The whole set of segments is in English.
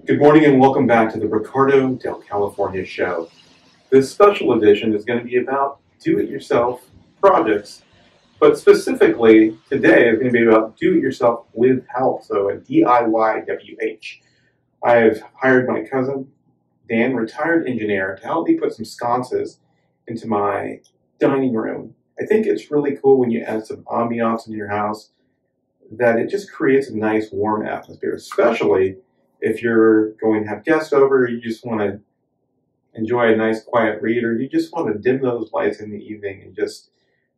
Good morning and welcome back to the Ricardo del California show. This special edition is going to be about do-it-yourself projects, but specifically today is going to be about do-it-yourself with help, so a DIY-WH. I've hired my cousin, Dan, retired engineer, to help me put some sconces into my dining room. I think it's really cool when you add some ambiance in your house that it just creates a nice warm atmosphere, especially if you're going to have guests over, you just want to enjoy a nice quiet read, or you just want to dim those lights in the evening and just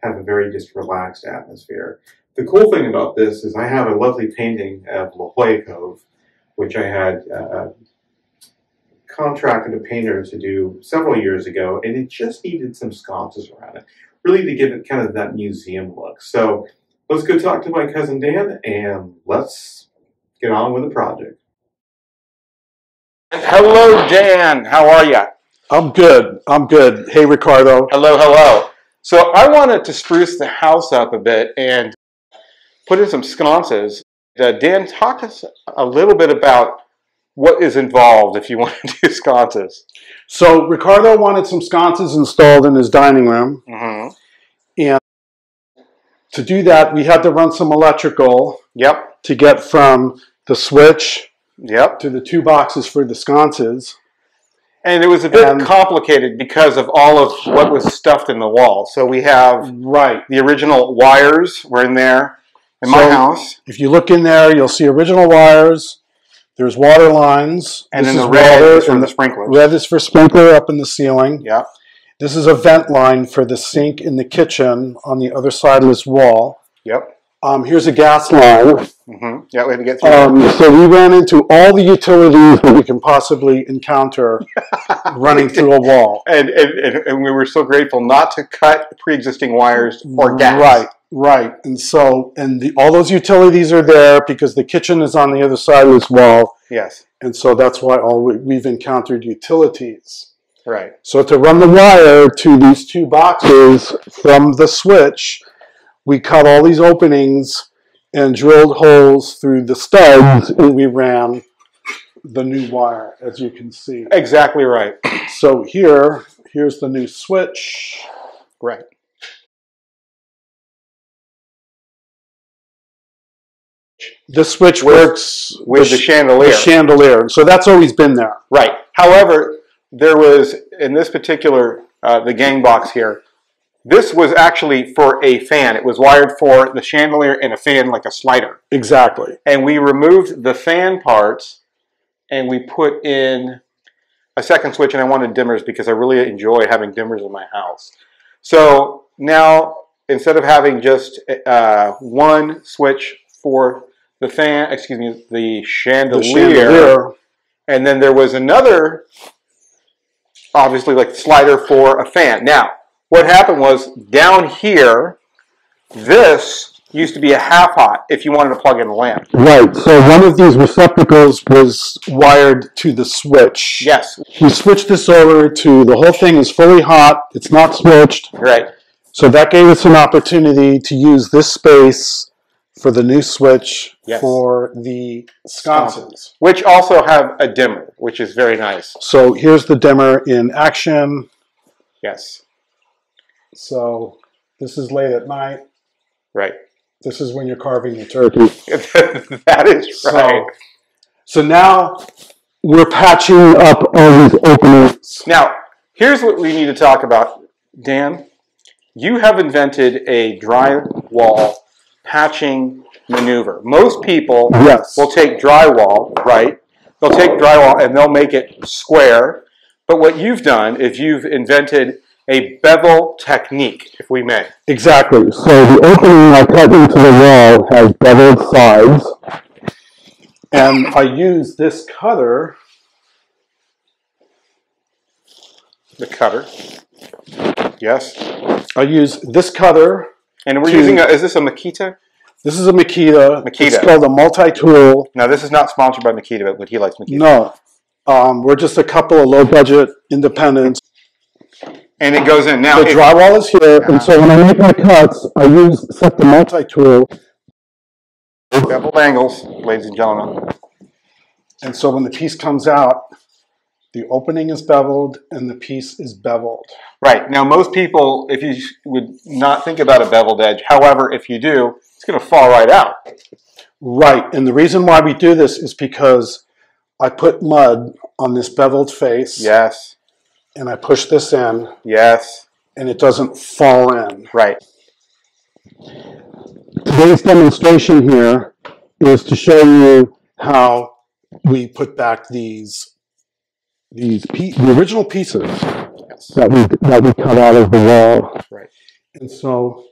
have a very just relaxed atmosphere. The cool thing about this is I have a lovely painting of La Jolla Cove, which I had contracted a painter to do several years ago, and it just needed some sconces around it, really to give it kind of that museum look. So let's go talk to my cousin Dan, and let's get on with the project. Hello, Dan. How are you? I'm good. I'm good. Hey, Ricardo. Hello, hello. So I wanted to spruce the house up a bit and put in some sconces. Dan, talk us a little bit about what is involved if you want to do sconces. So Ricardo wanted some sconces installed in his dining room. Mm-hmm. And to do that, we had to run some electrical to get from the switch to the two boxes for the sconces. And it was a bit complicated because of all of what was stuffed in the wall. So we have the original wires were in there in my house. If you look in there, you'll see original wires. There's water lines. And then the red is for the sprinklers. Red is for sprinkler up in the ceiling. Yeah. This is a vent line for the sink in the kitchen on the other side of this wall. Yep. Here's a gas line. Mm-hmm. Yeah, we had to get through so we ran into all the utilities that we can possibly encounter running through a wall. And we were so grateful not to cut pre-existing wires or gas. Right. And so, all those utilities are there because the kitchen is on the other side of this wall. Yes. And so that's why we've encountered utilities. Right. So to run the wire to these two boxes from the switch, we cut all these openings and drilled holes through the studs, and we ran the new wire, as you can see. Exactly right. So here's the new switch. Right. The switch works with the chandelier. The chandelier. So that's always been there. Right. However, there was, in this particular, the gang box here, this was actually for a fan. It was wired for the chandelier and a fan, like a slider. Exactly. And we removed the fan parts and we put in a second switch, and I wanted dimmers because I really enjoy having dimmers in my house. So now, instead of having just one switch for the fan, the chandelier, and then there was another, obviously, like slider for a fan. Now, what happened was, down here, this used to be a half-hot if you wanted to plug in a lamp. Right, so one of these receptacles was wired to the switch. Yes. We switched this over to, the whole thing is fully hot, it's not switched. Right. So that gave us an opportunity to use this space for the new switch for the sconces. Which also have a dimmer, which is very nice. So here's the dimmer in action. Yes. So this is late at night. Right. This is when you're carving the turkey. That is right. So now we're patching up all these openings. Now, here's what we need to talk about. Dan, you have invented a drywall patching maneuver. Most people will take drywall, right? They'll take drywall and they'll make it square. But what you've done is you've invented a bevel technique, if we may. Exactly. So the opening I cut into the wall has beveled sides. And I use this cutter. The cutter. Yes. I use this cutter. And we're using is this a Makita? This is a Makita. It's called a multi-tool. Now, this is not sponsored by Makita, but he likes Makita. No. We're just a couple of low-budget independents. And it goes in. Now, the drywall is here, and so when I make my cuts, I set the multi-tool. Beveled angles, ladies and gentlemen. And so when the piece comes out, the opening is beveled and the piece is beveled. Right. Now, most people, if you would not think about a beveled edge, however, if you do, it's going to fall right out. Right. And the reason why we do this is because I put mud on this beveled face. Yes. And I push this in. Yes. And it doesn't fall in. Right. Today's demonstration here is to show you how we put back the original pieces that we cut out of the wall. Right. And so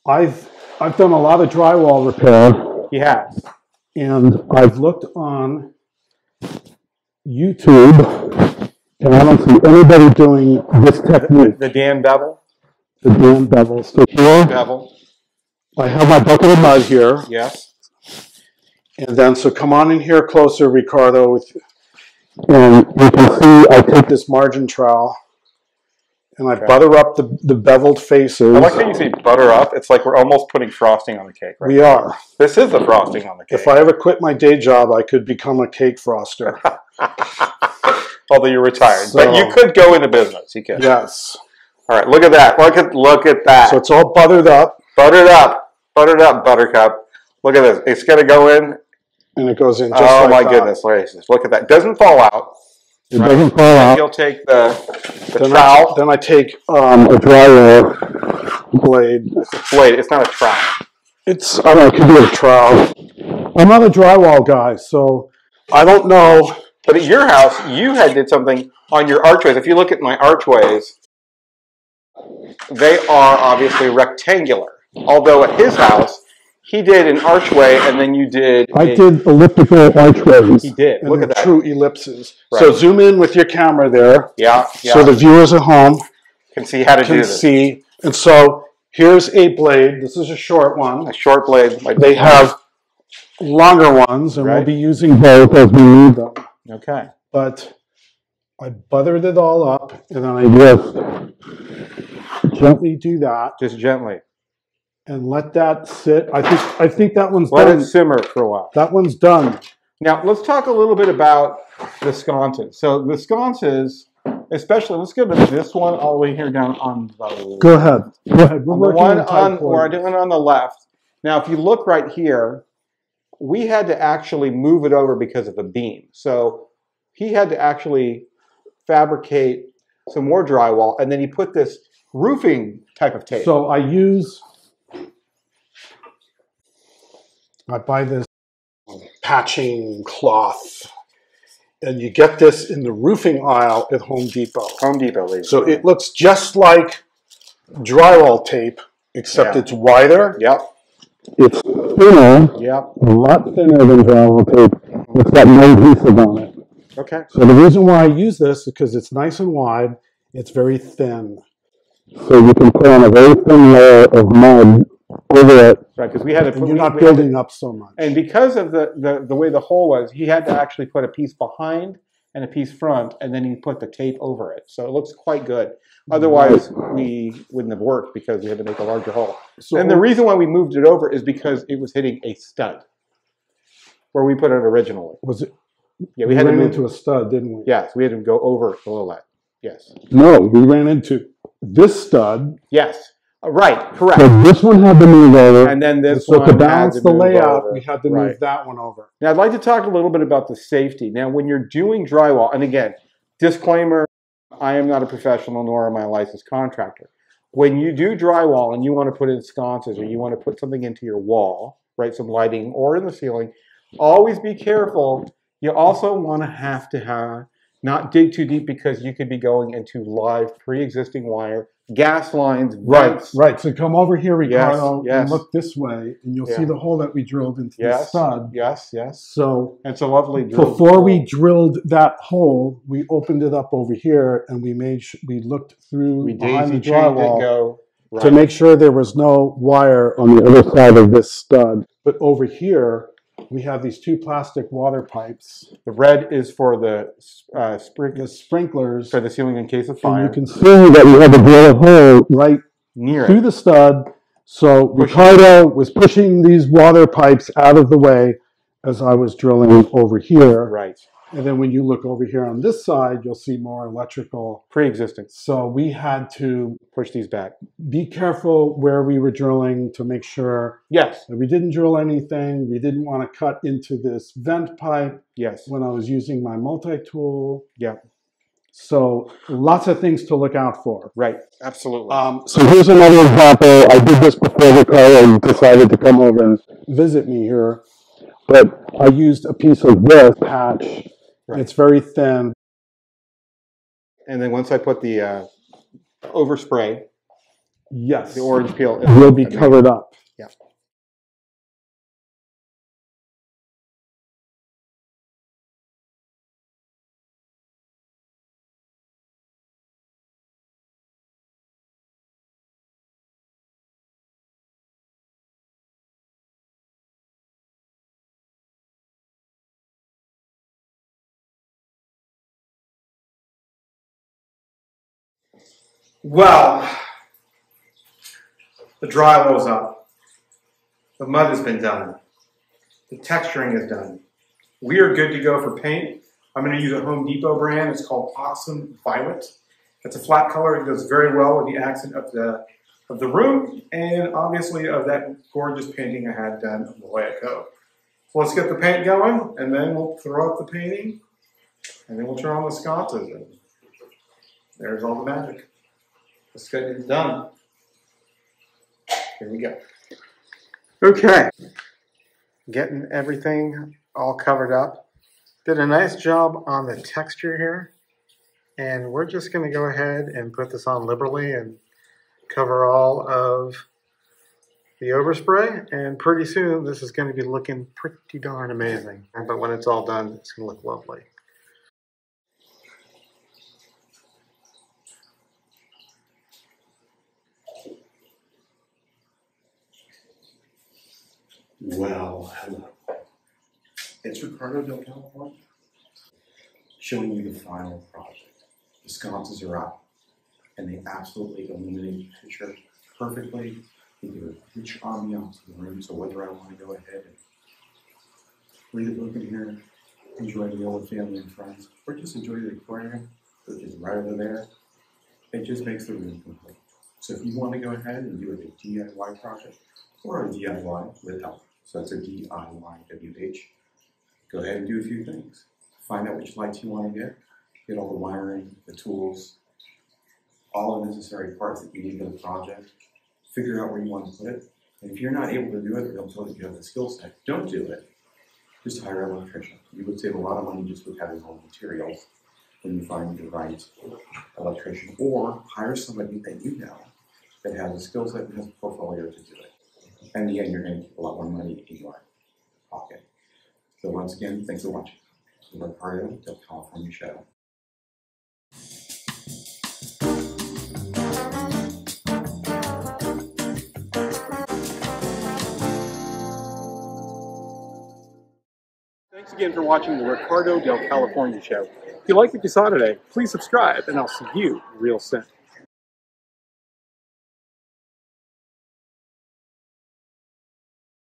I've done a lot of drywall repair. He has. And I've looked on YouTube, and I don't see anybody doing this technique. The Dan bevel? The Dan bevel. So here, bevel. I have my bucket of mud here. Yes. And then, so come on in here closer, Ricardo. And you can see I take this margin trowel and I butter up the beveled faces. I like how you say butter up. It's like we're almost putting frosting on the cake, right? We are. This is the frosting on the cake. If I ever quit my day job, I could become a cake froster. Although you're retired. So, but you could go into business. You could. Yes. All right, look at that. Look at that. So it's all buttered up. Buttered up. Buttered up, Buttercup. Look at this. It's going to go in. And it goes in just like that. Oh, my goodness. Look at that. It doesn't fall out. It doesn't fall out. You'll take the trowel. Then I take a drywall blade. Blade. It's not a trowel. It's, I don't know, it could be a trowel. I'm not a drywall guy, so I don't know. But at your house, you did something on your archways. If you look at my archways, they are obviously rectangular. Although at his house, he did an archway, and then you did... I did elliptical archways. He did. Look at that. True ellipses. Right. So zoom in with your camera there. Yeah. So the viewers at home can see how to do this. And so here's a blade. This is a short one. A short blade. Like they have longer ones, and right. we'll be using both as we need them. Okay. But I buttered it all up, and then I just gently do that. Just gently. And let that sit. I think that one's done. Let it simmer for a while. That one's done. Now, let's talk a little bit about the sconces. So the sconces, especially, let's go to this one all the way here down on the... Go ahead. We're doing on the left. Now, if you look right here, we had to actually move it over because of the beam. So he had to actually fabricate some more drywall, and then he put this roofing type of tape. So I buy this patching cloth, and you get this in the roofing aisle at Home Depot. Home Depot, ladies. So it looks just like drywall tape, except it's wider. Yep. It's thinner. Yep. A lot thinner than drywall tape. It's got no adhesive on it. Okay. So the reason why I use this is because it's nice and wide. It's very thin. So you can put on a very thin layer of mud over it. Right, because we had to put, you're not building up so much. And because of the way the hole was, he had to actually put a piece behind and a piece front, and then he put the tape over it. So it looks quite good. Otherwise, we wouldn't have worked because we had to make a larger hole. So, and the reason why we moved it over is because it was hitting a stud where we put it originally. Was it? Yeah, we had to move into a stud, didn't we? Yes, we had to go over below that. Yes. No, we ran into this stud. Yes. Right, correct. So this one had to move over. And then this one to balance the layout, over. We had to move that one over. Now, I'd like to talk a little bit about the safety. Now, when you're doing drywall, and again, disclaimer, I am not a professional, nor am I a licensed contractor. When you do drywall and you want to put in sconces or you want to put something into your wall, right, some lighting or in the ceiling, always be careful. You also want to have not dig too deep because you could be going into live pre-existing wire, gas lines, vents. Right. So come over here, Ricardo, yes. and look this way, and you'll see the hole that we drilled into the stud. Yes. So it's a lovely drill. Before we drilled that hole, we opened it up over here, and we looked through behind the drywall to make sure there was no wire on the other side of this stud. But over here, we have these two plastic water pipes. The red is for the sprinklers for the ceiling in case of fire. And you can see that we have a drill hole right near through the stud. So Ricardo was pushing these water pipes out of the way as I was drilling over here. Right. And then when you look over here on this side, you'll see more electrical. Pre-existing. So we had to Push these back. be careful where we were drilling to make sure Yes. that we didn't drill anything. We didn't want to cut into this vent pipe Yes. when I was using my multi-tool. Yeah. So lots of things to look out for. Right. Absolutely. So here's another example. I did this before Ricardo decided to come over and visit me here. But I used a piece of this patch. Right. It's very thin. And then once I put the overspray, Yes. the orange peel, It will be covered up. Yeah. Well, the drywall's up. The mud has been done. The texturing is done. We are good to go for paint. I'm going to use a Home Depot brand. It's called Awesome Violet. It's a flat color. It goes very well with the accent of the room and obviously of that gorgeous painting I had done of the way it goes. So let's get the paint going, and then we'll throw up the painting, and then we'll turn on the sconces, and there's all the magic. Let's get it done. Here we go. Okay. Getting everything all covered up. Did a nice job on the texture here. And we're just going to go ahead and put this on liberally and cover all of the overspray. And pretty soon this is going to be looking pretty darn amazing. But when it's all done, it's going to look lovely. Well, hello. It's Ricardo del California, showing you the final project. The sconces are up, and they absolutely illuminate the picture perfectly. They give a rich ambiance to the room, so whether I want to go ahead and read a book in here, enjoy the meal with family and friends, or just enjoy the aquarium, which is right over there, it just makes the room complete. So if you want to go ahead and do a DIY project, or a DIY with help, so it's a DIYWH, go ahead and do a few things. Find out which lights you want to get all the wiring, the tools, all the necessary parts that you need for the project, figure out where you want to put it, and if you're not able to do it, they'll tell you you have the skill set. Don't do it. Just hire an electrician. You would save a lot of money just with having all the materials when you find the right electrician, or hire somebody that you know that has a skill set and has a portfolio to do it. And again, you're going to keep a lot more money in your pocket. So once again, thanks for watching. The Ricardo del California Show. Thanks again for watching the Ricardo del California Show. If you like what you saw today, please subscribe, and I'll see you real soon.